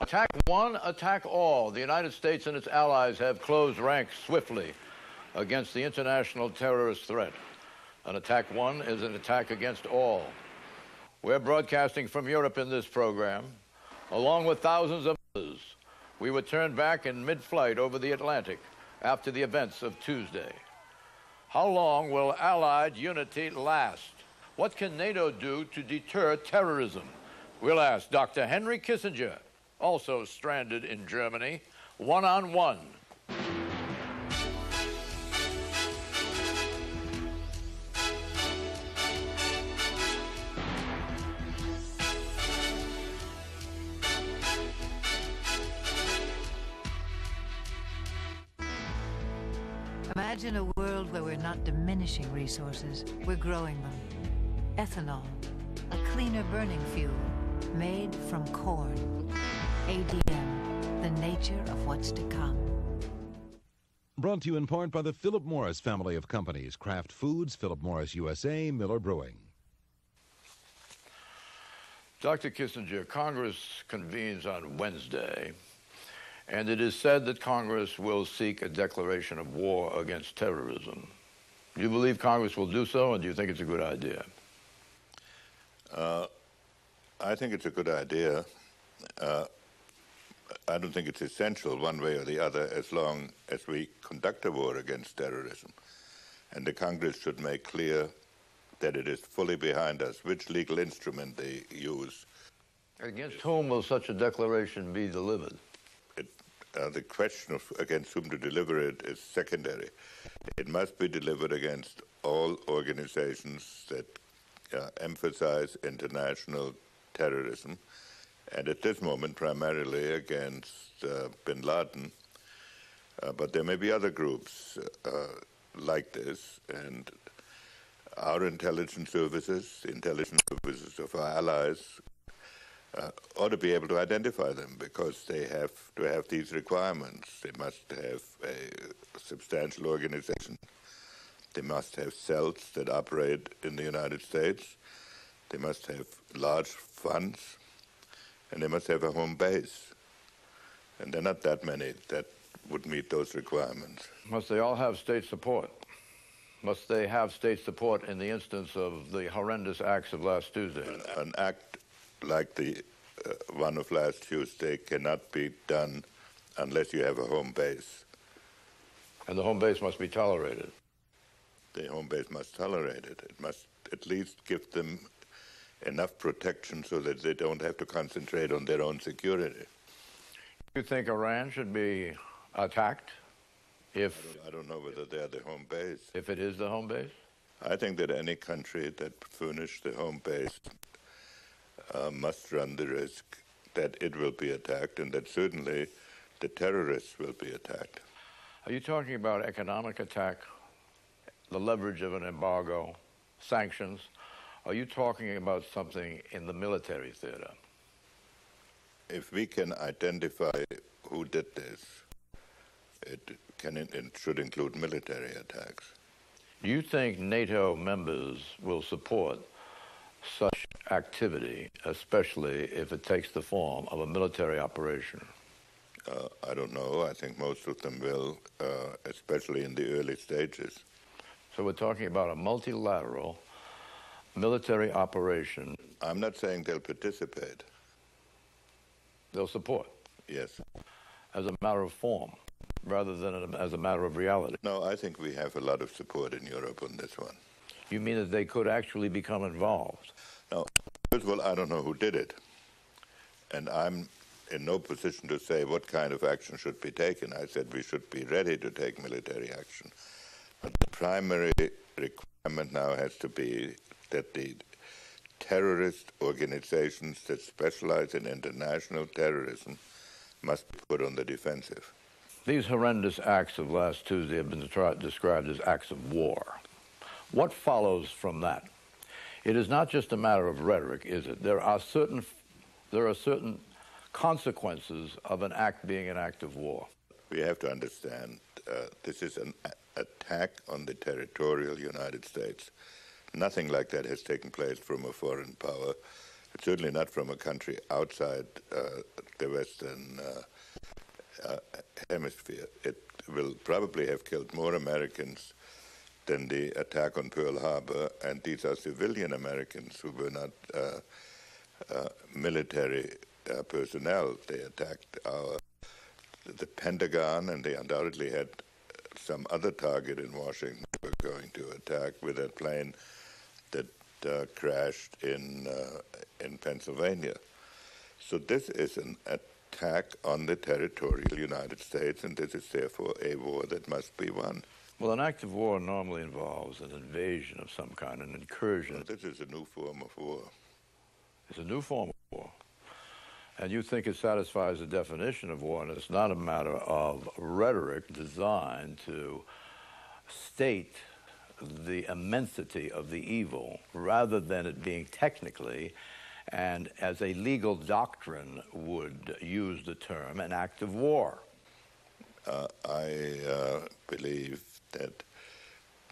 Attack one, attack all. The United States and its allies have closed ranks swiftly against the international terrorist threat. An attack one is an attack against all. We're broadcasting from Europe in this program, along with thousands of others. We were turned back in mid-flight over the Atlantic after the events of Tuesday. How long will Allied unity last? What can NATO do to deter terrorism? We'll ask Dr. Henry Kissinger, also stranded in Germany, one-on-one. Imagine a world where we're not diminishing resources, we're growing them. Ethanol, a cleaner burning fuel, made from corn. ADM, the nature of what's to come. Brought to you in part by the Philip Morris family of companies, Kraft Foods, Philip Morris USA, Miller Brewing. Dr. Kissinger, Congress convenes on Wednesday, and it is said that Congress will seek a declaration of war against terrorism. Do you believe Congress will do so, and do you think it's a good idea? I think it's a good idea. I don't think it's essential one way or the other as long as we conduct a war against terrorism. And the Congress should make clear that it is fully behind us, which legal instrument they use. Against whom will such a declaration be delivered? The question of against whom to deliver it is secondary. It must be delivered against all organizations that emphasize international terrorism, and at this moment primarily against bin Laden. But there may be other groups like this, and our intelligence services, the intelligence services of our allies, ought to be able to identify them because they have to have these requirements. They must have a substantial organization. They must have cells that operate in the United States. They must have large funds, and they must have a home base. And there are not that many that would meet those requirements. Must they all have state support? Must they have state support in the instance of the horrendous acts of last Tuesday? An act like the one of last Tuesday cannot be done unless you have a home base. And the home base must be tolerated. The home base must tolerate it. It must at least give them enough protection so that they don't have to concentrate on their own security. Do you think Iran should be attacked if... I don't know whether they're the home base. If it is the home base? I think that any country that furnishes the home base must run the risk that it will be attacked, and that certainly the terrorists will be attacked. Are you talking about economic attack, the leverage of an embargo, sanctions? Are you talking about something in the military theater? If we can identify who did this, it should include military attacks. Do you think NATO members will support such activity, especially if it takes the form of a military operation? I don't know. I think most of them will, especially in the early stages. So we're talking about a multilateral military operation. I'm not saying they'll participate. They'll support? Yes. As a matter of form, rather than as a matter of reality? No, I think we have a lot of support in Europe on this one. You mean that they could actually become involved? No. First of all, I don't know who did it. And I'm in no position to say what kind of action should be taken. I said we should be ready to take military action. But the primary requirement now has to be that the terrorist organizations that specialize in international terrorism must be put on the defensive. These horrendous acts of last Tuesday have been described as acts of war. What follows from that? It is not just a matter of rhetoric, is it? There are certain consequences of an act being an act of war. We have to understand this is an attack on the territorial United States. Nothing like that has taken place from a foreign power. certainly not from a country outside the Western hemisphere. It will probably have killed more Americans than the attack on Pearl Harbor, and these are civilian Americans who were not military personnel. They attacked the Pentagon, and they undoubtedly had some other target in Washington they were going to attack with that plane that crashed in Pennsylvania. So this is an attack on the territorial United States, and this is therefore a war that must be won. Well, an act of war normally involves an invasion of some kind, an incursion. Well, this is a new form of war. It's a new form of war. And you think it satisfies the definition of war, and it's not a matter of rhetoric designed to state the immensity of the evil, rather than it being technically, and as a legal doctrine would use the term, an act of war. I believe that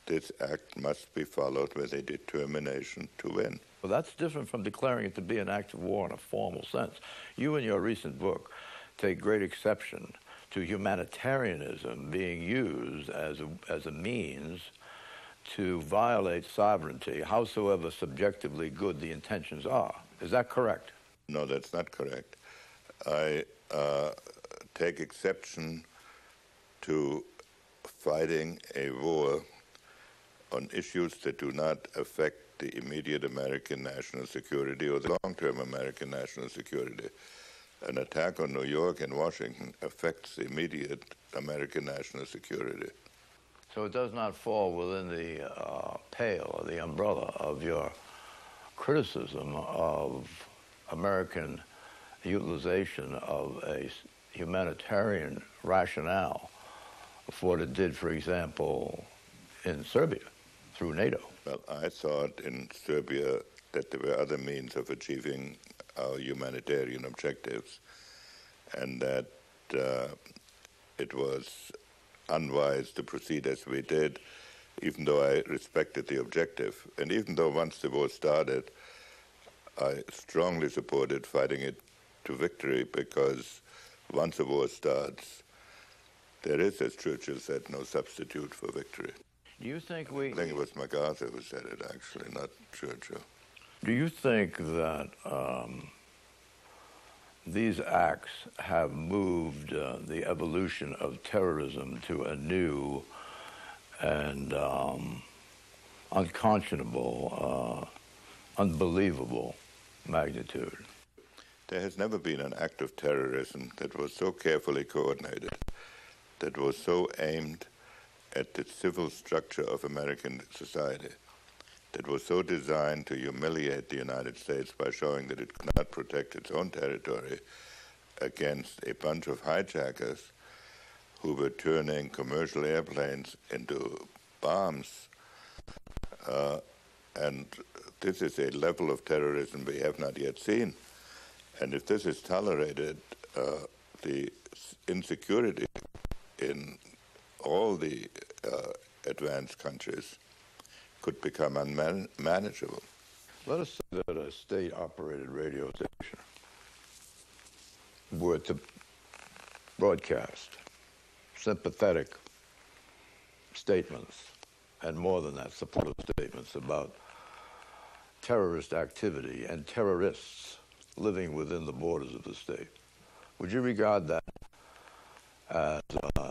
this act must be followed with a determination to win. Well, that's different from declaring it to be an act of war in a formal sense. You, in your recent book, take great exception to humanitarianism being used as a means to violate sovereignty, howsoever subjectively good the intentions are. Is that correct? No, that's not correct. I take exception to fighting a war on issues that do not affect the immediate American national security or the long-term American national security. An attack on New York and Washington affects the immediate American national security. So it does not fall within the pale or the umbrella of your criticism of American utilization of a humanitarian rationale for what it did, for example, in Serbia through NATO. Well, I thought in Serbia that there were other means of achieving our humanitarian objectives, and that it was unwise to proceed as we did, even though I respected the objective. And even though once the war started, I strongly supported fighting it to victory, because once a war starts, there is, as Churchill said, no substitute for victory. Do you think I think it was MacArthur who said it, actually, not Churchill. Do you think that these acts have moved the evolution of terrorism to a new and unconscionable, unbelievable magnitude? There has never been an act of terrorism that was so carefully coordinated, that was so aimed at the civil structure of American society, that was so designed to humiliate the United States by showing that it could not protect its own territory against a bunch of hijackers who were turning commercial airplanes into bombs. And this is a level of terrorism we have not yet seen. And if this is tolerated, the insecurity in all the advanced countries could become unmanageable. Let us say that a state-operated radio station were to broadcast sympathetic statements, and more than that, supportive statements about terrorist activity and terrorists living within the borders of the state. Would you regard that as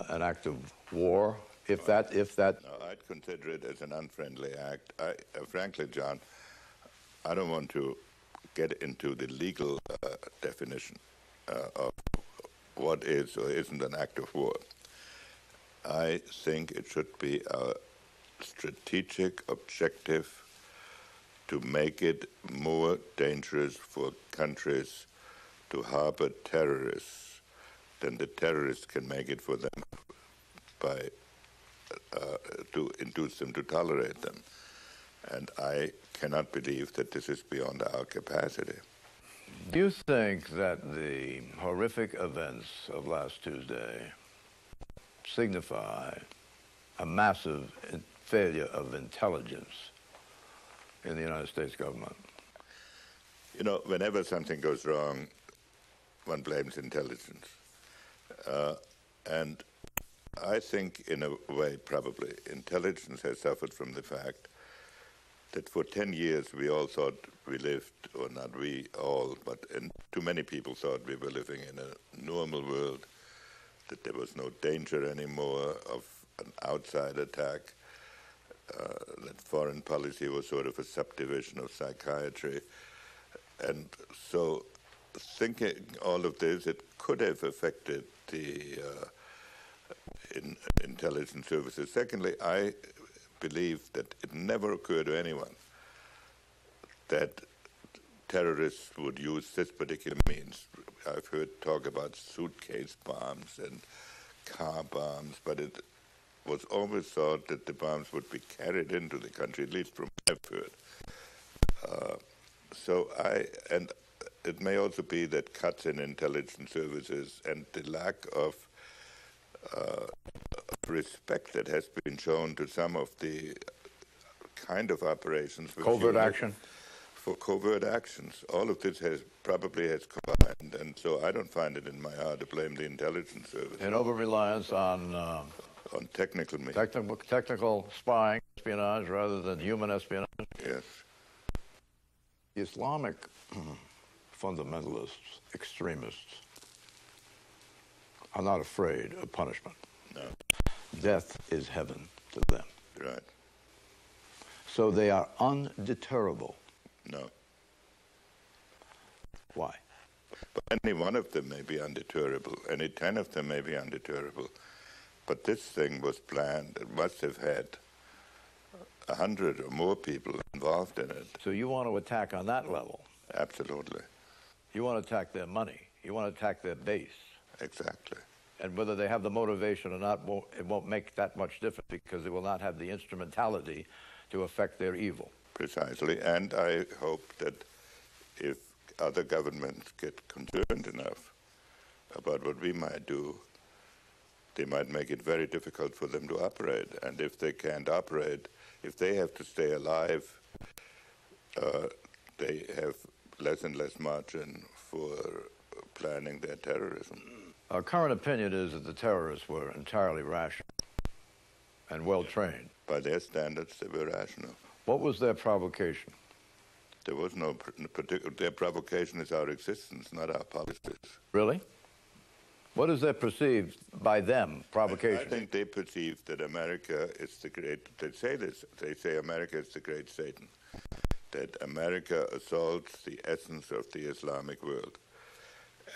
an act of war, if that? No, I'd consider it as an unfriendly act. Frankly, John, I don't want to get into the legal definition of what is or isn't an act of war. I think it should be a strategic objective to make it more dangerous for countries to harbor terrorists than the terrorists can make it for them by to induce them to tolerate them. And I cannot believe that this is beyond our capacity. Do you think that the horrific events of last Tuesday signify a massive failure of intelligence in the United States government? You know, whenever something goes wrong, one blames intelligence. And I think, in a way, probably, intelligence has suffered from the fact that for 10 years we all thought we lived, or not we all, but too many people thought we were living in a normal world, that there was no danger anymore of an outside attack, that foreign policy was sort of a subdivision of psychiatry. And so thinking all of this, it could have affected the intelligence services. Secondly, I believe that it never occurred to anyone that terrorists would use this particular means. I've heard talk about suitcase bombs and car bombs, but it was always thought that the bombs would be carried into the country, at least from what I've heard. And it may also be that cuts in intelligence services and the lack of respect that has been shown to some of the kind of operations. Covert action? For covert actions. All of this probably has combined, and so I don't find it in my heart to blame the intelligence service. An over-reliance on technical means. Technical spying, espionage, rather than human espionage? Yes. The Islamic fundamentalists, extremists, are not afraid of punishment. No. Death is heaven to them. Right. So they are undeterrable. No. Why? But any one of them may be undeterrable. Any 10 of them may be undeterrable. But this thing was planned. It must have had 100 or more people involved in it. So you want to attack on that level? Absolutely. You want to attack their money. You want to attack their base. Exactly. And whether they have the motivation or not, it won't make that much difference, because they will not have the instrumentality to affect their evil. Precisely. And I hope that if other governments get concerned enough about what we might do, they might make it very difficult for them to operate. And if they can't operate, if they have to stay alive, they have less and less margin for planning their terrorism. Our current opinion is that the terrorists were entirely rational and well-trained. By their standards, they were rational. What was their provocation? There was no particular. Their provocation is our existence, not our policies. Really? What is their perceived, by them, provocation? I think they perceive that America is the great, they say this, they say America is the great Satan, that America assaults the essence of the Islamic world.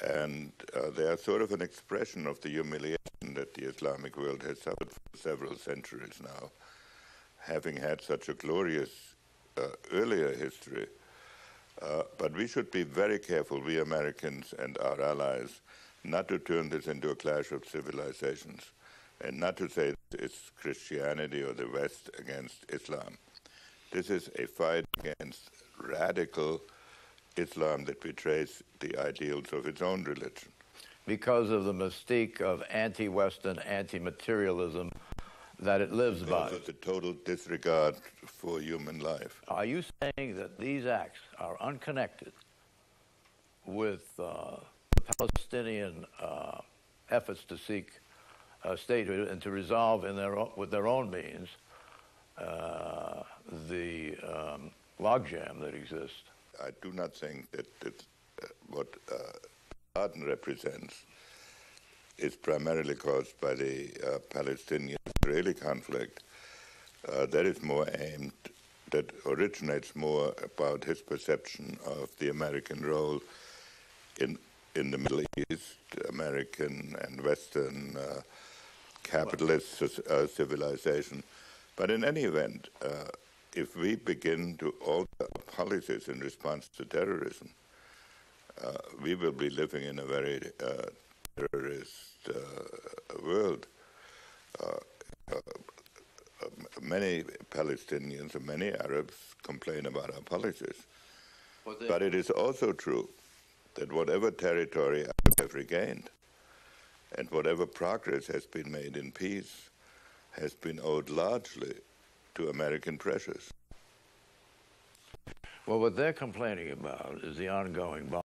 And they are sort of an expression of the humiliation that the Islamic world has suffered for several centuries now, having had such a glorious earlier history. But we should be very careful, we Americans and our allies, not to turn this into a clash of civilizations, and not to say it's Christianity or the West against Islam. This is a fight against radical Islam that betrays the ideals of its own religion. Because of the mystique of anti-Western, anti-materialism that it lives by. Because of the total disregard for human life. Are you saying that these acts are unconnected with the Palestinian efforts to seek a statehood and to resolve with their own means the logjam that exists? I do not think that what Aden represents is primarily caused by the Palestinian-Israeli conflict. That is more aimed, that originates more about his perception of the American role in the Middle East, American and Western capitalist civilization. But in any event, if we begin to alter our policies in response to terrorism, we will be living in a very terrorist world. Many Palestinians and many Arabs complain about our policies. But it is also true that whatever territory Arabs have regained and whatever progress has been made in peace has been owed largely to American pressures. Well, what they're complaining about is the ongoing